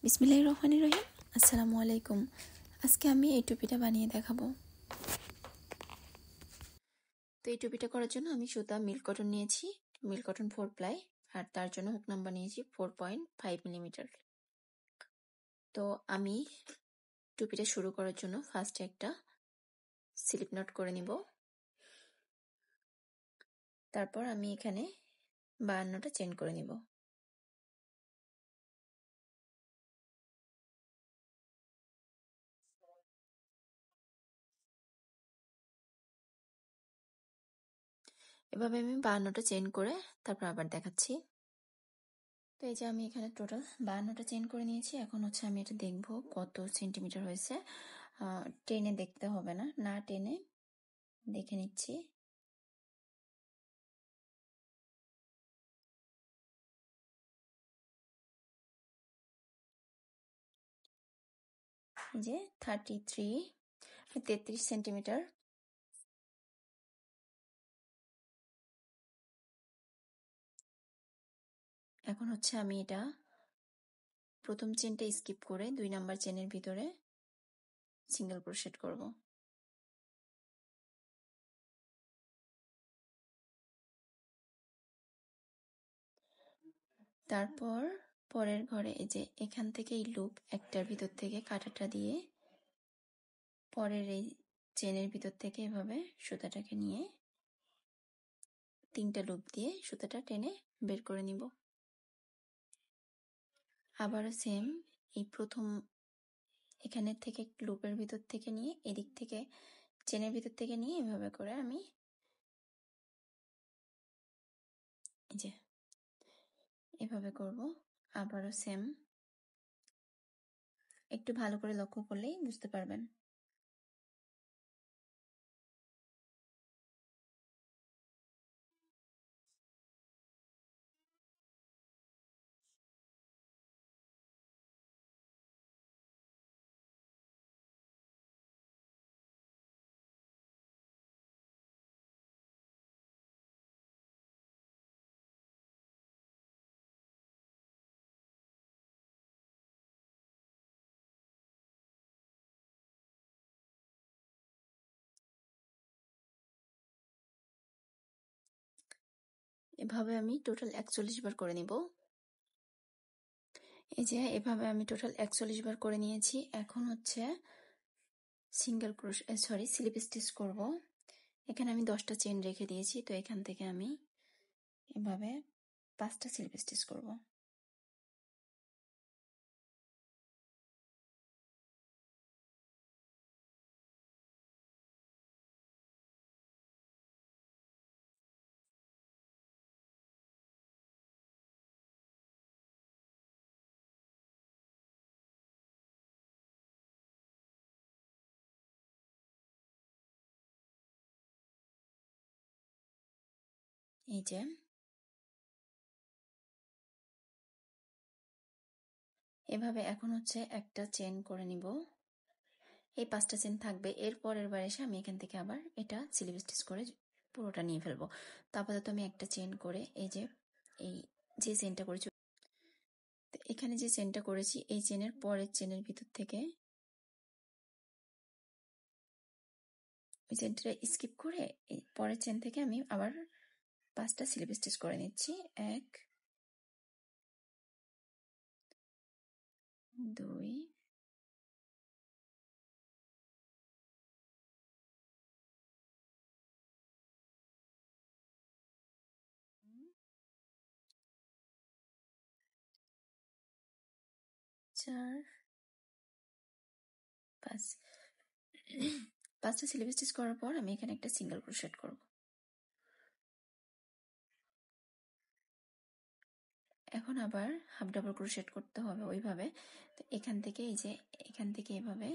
বিসমিল্লাহির রহমানির রহিম। আসসালামু আলাইকুম। আজকে আমি এই টুপিটা বানিয়ে দেখাবো। তো এই টুপিটা করার জন্য আমি সুতা মিল্ক কটন নিয়েছি, মিল্ক কটন 4 প্লাই, আর তার জন্য হুক নাম্বার নিয়েছি 4.5 মিলিমিটার। তো আমি টুপিটা শুরু করার জন্য ফার্স্টে একটা স্লিপ নট করে নিব। তারপর আমি এখানে 52টা চেন করে নিব। এভাবে আমি 52টা চেন করে তারপর আবার দেখাচ্ছি। তো এই যে আমি এখানে টোটাল 52টা চেন করে নিয়েছি। এখন হচ্ছে আমি এটা দেখব কত সেন্টিমিটার হয়েছে। টেনে দেখতে হবে না, না টেনে দেখে নিচ্ছি। যে 33 সেন্টিমিটার। এখন হচ্ছে আমি এটা প্রথম চেনটা স্কিপ করে 2 নাম্বার চেনের ভিতরে সিঙ্গেল ক্রোশেট করব। তারপর পরের ঘরে এই যে এখান থেকে এই লুপ একটার ভিতর থেকে কাঁটাটা দিয়ে পরের এই চেনের ভিতর থেকে এভাবে সুতাটাকে নিয়ে 3টা লুপ দিয়ে সুতাটা টেনে বের করে নিব। আবারও সেম এই প্রথম এখানে থেকে লুপের ভিতর থেকে নিয়ে এদিক থেকে চেনের ভিতর থেকে নিয়ে এভাবে করে আমি এই যে এভাবে করব। আবারও সেম, একটু ভালো করে লক্ষ্য করলেই বুঝতে পারবেন। এভাবে আমি টোটাল 41 বার করে নিব। এই যে এভাবে আমি টোটাল 41 বার করে নিয়েছি। এখন হচ্ছে স্লিপ স্টিচ করব। এখানে আমি 10টা চেন রেখে দিয়েছি, তো এখান থেকে আমি এভাবে 5টা স্লিপ স্টিচ করব। এই যে এভাবে এখন হচ্ছে একটা চেন করে নিব। এই 5টা চেন থাকবে। এর পরের বার এসে আমি এখান থেকে আবার এটা স্লিপ স্টিচ করে পুরোটা নিয়ে ফেলবো। তো আপাতত আমি একটা চেন করে এই যে চেনটা করেছি, এখানে যে চেনটা করেছি এই চেনের পরের চেনের ভিতর থেকে ওই চেনটা স্কিপ করে এই পরের চেন থেকে আমি আবার 5টা স্লিপ স্টিচ করে নিচ্ছি। 1 2 4 5। 5টা স্লিপ স্টিচ করার পর আমি এখানে একটা সিঙ্গেল ক্রোশেট করব। এখন আবার হাফ ডাবল ক্রোশেট করতে হবে ওইভাবে। তো এখান থেকে এই যে এখান থেকে এভাবে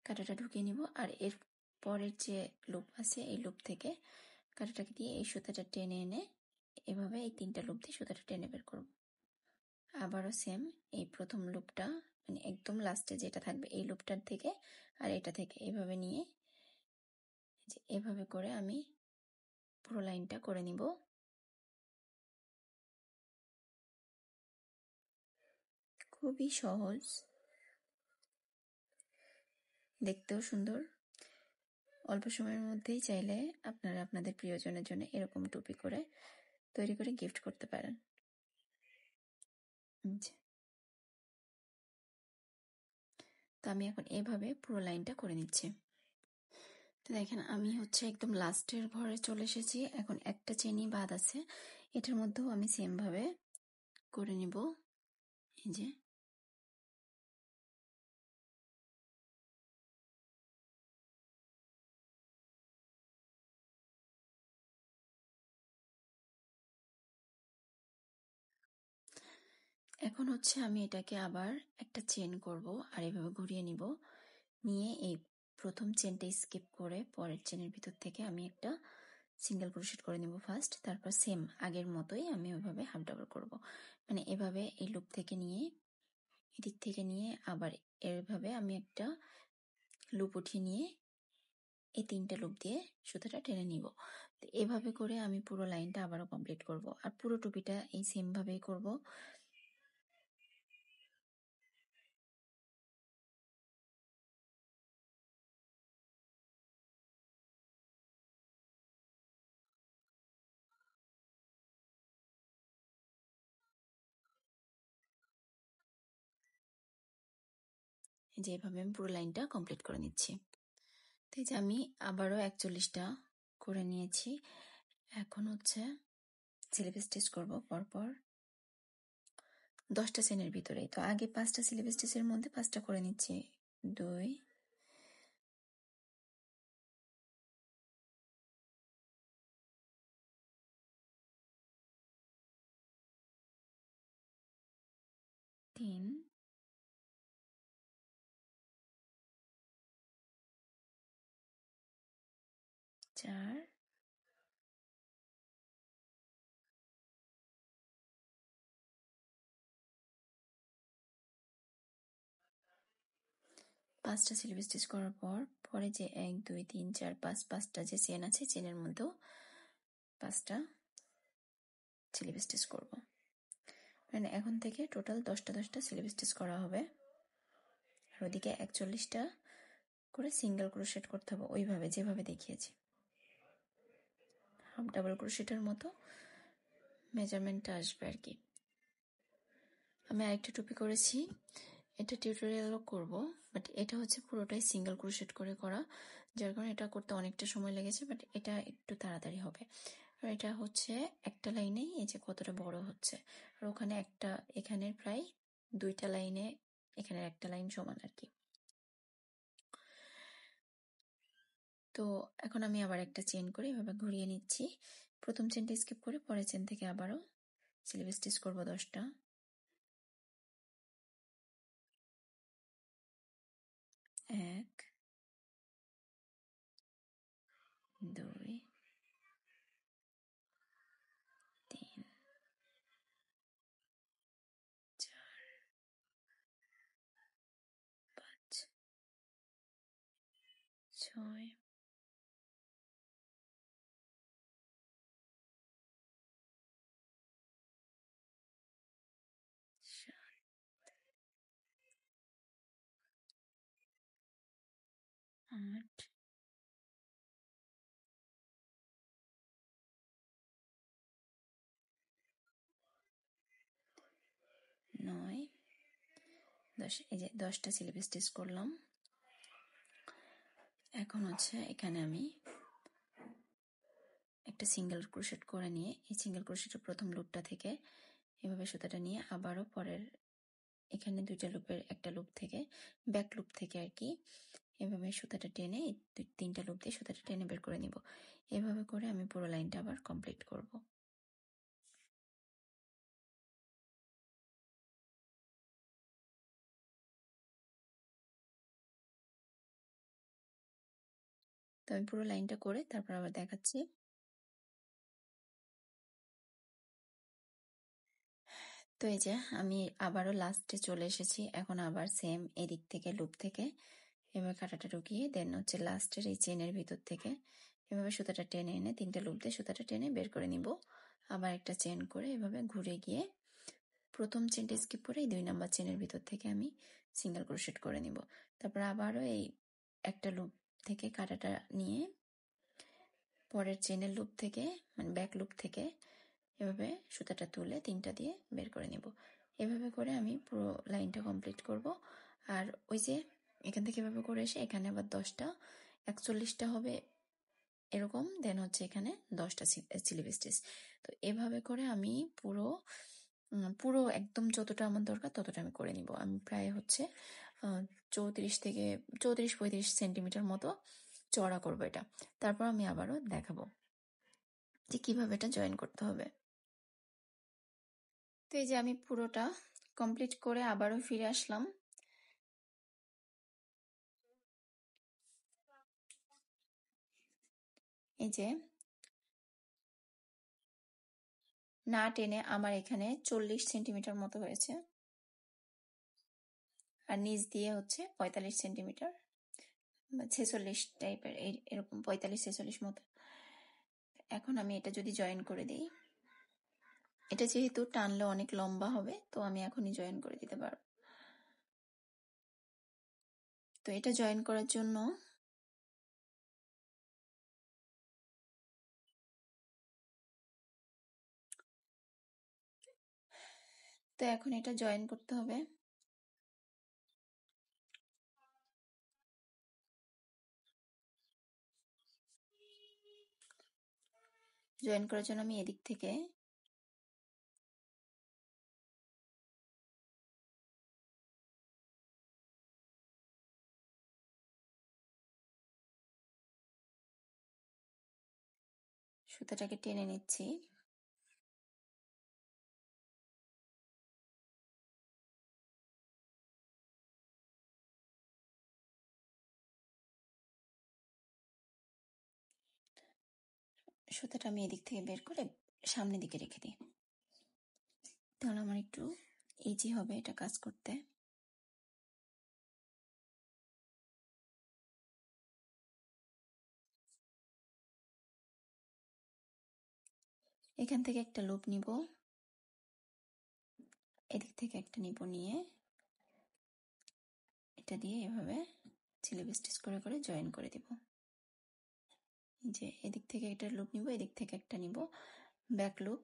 কাঁটাটা ঢুকিয়ে নিব, আর এর পরের যে লুপ আছে এই লুপ থেকে কাঁটাটাকে দিয়ে এই সুতাটা টেনে এনে এভাবে এই 3টা লুপ দিয়ে সুতাটা টেনে বের করব। আবারও সেম, এই প্রথম লুপটা মানে একদম লাস্টে যেটা থাকবে এই লুপটার থেকে আর এটা থেকে এভাবে নিয়ে যে এভাবে করে আমি পুরো লাইনটা করে নিব। খুবই সহজ, দেখতেও সুন্দর। অল্প সময়ের মধ্যেই চাইলে আপনারা আপনাদের প্রিয়জনের জন্য এরকম টুপি করে তৈরি করে গিফট করতে পারেন। তো আমি এখন এভাবে পুরো লাইনটা করে নিচ্ছি। তো দেখেন আমি একদম লাস্টের ঘরে চলে এসেছি। এখন একটা চেনই বাদ আছে, এটার মধ্যেও আমি সেম ভাবে করে নিব। এই যে এখন আমি এটাকে আবার একটা চেন করব আর এভাবে ঘুরিয়ে নিব। নিয়ে এই প্রথম চেনটা স্কিপ করে পরের চেনের ভিতর থেকে আমি একটা সিঙ্গেল ক্রোশেট করে নিব ফার্স্ট, তারপর সেম আগের মতোই আমি ওইভাবে হাফ ডাবল করব। মানে এভাবে এই লুপ থেকে নিয়ে এদিক থেকে নিয়ে আবার এভাবে আমি একটা লুপ উঠিয়ে নিয়ে এই তিনটা লুপ দিয়ে সুতোটা টেনে নিব। তো এভাবে করে আমি পুরো লাইনটা আবারও কমপ্লিট করব আর পুরো টুপিটা এই সেম ভাবেই করব। যে এভাবে আমি পুরো লাইনটা কমপ্লিট করে নিচ্ছি। তো এই যে আমি আবারও 41টা করে নিয়েছি। এখন স্লিপ স্টিচ করব পরপর 10টা চেনের ভিতরেই। তো আগে 5টা স্লিপ স্টিচের মধ্যে 5টা করে নিচ্ছি। 2 3 4 5টা স্লিপ স্টিচ করার পর পরে যে 1 2 3 4 5 5টা যে চেন আছে চেনের মধ্যেও 5টা স্লিপ স্টিচ করব। মানে এখন থেকে টোটাল 10টা স্লিপ স্টিচ করা হবে। আর ওদিকে 41টা করে সিঙ্গেল ক্রোশেট করতে হবে ওইভাবে যেভাবে দেখিয়েছি, হাফ ডাবল ক্রোশেটের মতো মেজারমেন্টটা আসবে আর কি। আমি আরেকটা টুপি করেছি, এটা টিউটোরিয়ালও করব, বাট এটা পুরোটাই সিঙ্গেল ক্রোশেট করে করা, যার কারণে এটা করতে অনেকটা সময় লেগেছে, বাট এটা একটু তাড়াতাড়ি হবে। আর এটা একটা লাইনেই এই যে কতটা বড় হচ্ছে, আর ওখানে একটা, এখানের প্রায় 2টা লাইনে এখানের একটা লাইন সমান আর কি। তো এখন আমি আবার একটা চেন করে এভাবে ঘুরিয়ে নিচ্ছি। প্রথম চেনটা স্কিপ করে পরের চেন থেকে আবারও স্লিপ স্টিচ করবো 10টা। 1 2 3 4 5 6 7 8 9 10। এই যে 10টা স্লিপ স্টিচ করলাম। এখন এখানে আমি একটা সিঙ্গেল ক্রোশেট করে নিয়ে এই সিঙ্গেল ক্রোশেটের প্রথম লুপটা থেকে এভাবে সুতাটা নিয়ে আবারও পরের এখানে 2টা লুপের একটা লুপ থেকে ব্যাক লুপ থেকে আর কি এভাবে সুতাটা টেনে 3টা লুপ দিয়ে সুতাটা টেনে বের করে নিব। এভাবে করে আমি পুরো লাইনটা আবার কমপ্লিট করব। তো আমি পুরো লাইনটা করে তারপর আবার দেখাচ্ছি। তো এই যে আমি আবারও লাস্টে চলে এসেছি। এখন আবার সেম এদিক থেকে লুপ থেকে এভাবে কাঁটাটা ঢুকিয়ে দেন লাস্টের এই চেনের ভিতর থেকে এভাবে সুতাটা টেনে এনে 3টা লুপ দিয়ে সুতাটা টেনে বের করে নিব। আবার একটা চেন করে এভাবে ঘুরে গিয়ে প্রথম চেনটা স্কিপ করে এই 2 নাম্বার চেনের ভিতর থেকে আমি সিঙ্গেল ক্রোশেট করে নিব। তারপর আবারও এই একটা লুপ থেকে কাঁটাটা নিয়ে পরের চেনের লুপ থেকে মানে ব্যাক লুপ থেকে এভাবে সুতাটা তুলে 3টা দিয়ে বের করে নিব। এভাবে করে আমি পুরো লাইনটা কমপ্লিট করব। আর ওই যে এখান থেকে এভাবে করে এসে এখানে আবার 10টা 41টা হবে এরকম, দেন হচ্ছে এখানে 10টা স্লিপ স্টিচ। তো এভাবে করে আমি পুরো একদম যতটা আমার দরকার ততটা আমি করে নিব। আমি প্রায় হচ্ছে 34-35 সেন্টিমিটার মতো চওড়া করব এটা। তারপর আমি আবারও দেখাবো যে কিভাবে এটা জয়েন করতে হবে। তো এই যে আমি পুরোটা কমপ্লিট করে আবারও ফিরে আসলাম। এই যে না টেনে আমার এখানে 40 সেন্টিমিটার মতো হয়েছে, আর নিচ দিয়ে হচ্ছে 45 সেন্টিমিটার বা 46 টাইপের, এরকম 45-46 মতো। এখন আমি এটা যদি জয়েন করে দিই, এটা যেহেতু টানলে অনেক লম্বা হবে, তো আমি এখনই জয়েন করে দিতে পারবো। তো এটা জয়েন করার জন্য তো এখন এটা জয়েন করতে হবে। জয়েন করার জন্য আমি এদিক থেকে সুতাটাকে টেনে নিচ্ছি। সুতাটা আমি এদিক থেকে বের করে সামনের দিকে রেখে দিই, তাহলে আমার একটু ইজি হবে এটা কাজ করতে। এখান থেকে একটা লুপ নিব, এদিক থেকে একটা নিব, নিয়ে এটা দিয়ে এভাবে স্লিপ স্টিচ করে করে জয়েন করে দিব। যে এদিক থেকে একটা লুপ নিব, এদিক থেকে একটা নিব ব্যাক লুপ,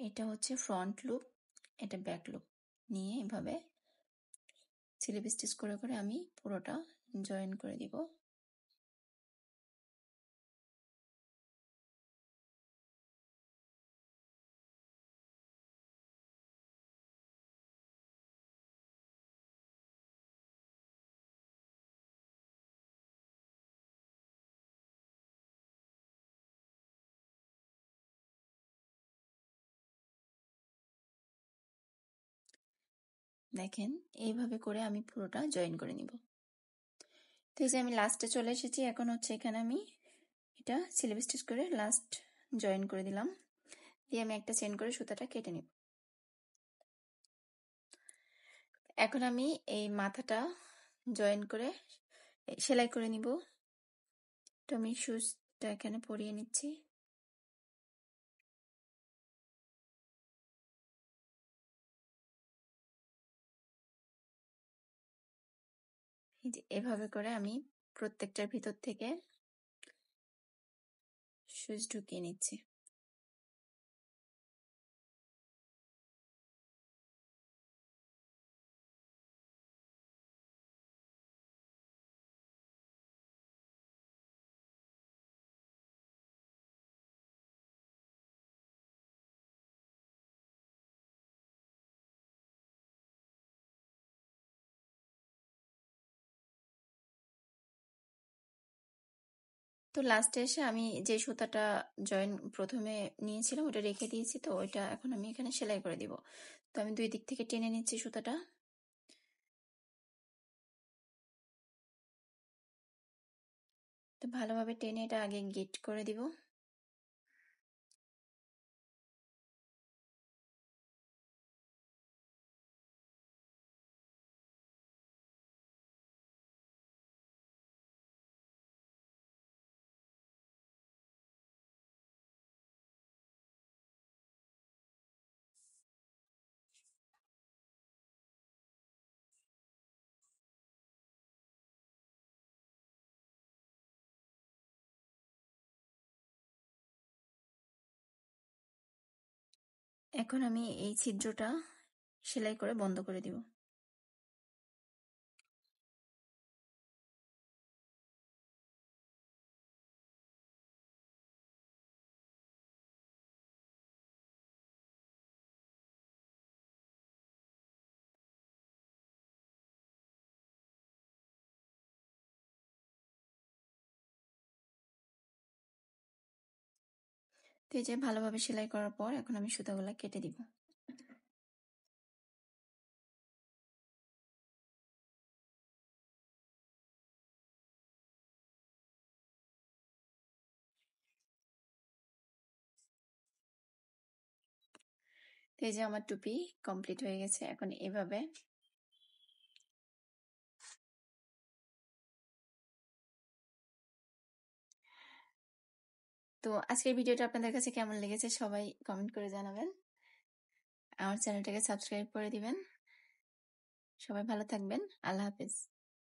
এটা হচ্ছে ফ্রন্ট লুপ, এটা ব্যাক লুপ, নিয়ে এভাবে স্লিপ স্টিচ করে করে আমি পুরোটা জয়েন করে দিব। দেখেন এইভাবে করে আমি পুরোটা জয়েন করে নিব। তো এই যে আমি লাস্টে চলে এসেছি, এখন হচ্ছে এখানে আমি এটা স্লিপ স্টিচ করে লাস্ট জয়েন করে দিলাম, দিয়ে আমি একটা চেন করে সুতাটা কেটে নিব। এখন আমি এই মাথাটা জয়েন করে সেলাই করে নিব। তো আমি সুচটা এখানে পরিয়ে নিচ্ছি। এভাবে করে আমি প্রত্যেকটার ভিতর থেকে সুচ ঢুকিয়ে নিচ্ছি। তো লাস্টে এসে আমি যে সুতাটা জয়েন প্রথমে নিয়েছিলাম ওটা রেখে দিয়েছি, তো ওইটা এখন আমি এখানে সেলাই করে দিব। তো আমি দুই দিক থেকে টেনে নিচ্ছি সুতাটা। তো ভালোভাবে টেনে এটা আগে গিট করে দিব। এখন আমি এই ছিদ্রটা সেলাই করে বন্ধ করে দিব। তো এই যে ভালোভাবে সেলাই করার পর এখন আমি সুতাগুলা কেটে দিব। তো এই যে আমার টুপি কমপ্লিট হয়ে গেছে। এখন এভাবে তো আজকের ভিডিওটা আপনাদের কাছে কেমন লেগেছে সবাই কমেন্ট করে জানাবেন। আমার চ্যানেলটাকে সাবস্ক্রাইব করে দিবেন। সবাই ভালো থাকবেন। আল্লাহ হাফেজ।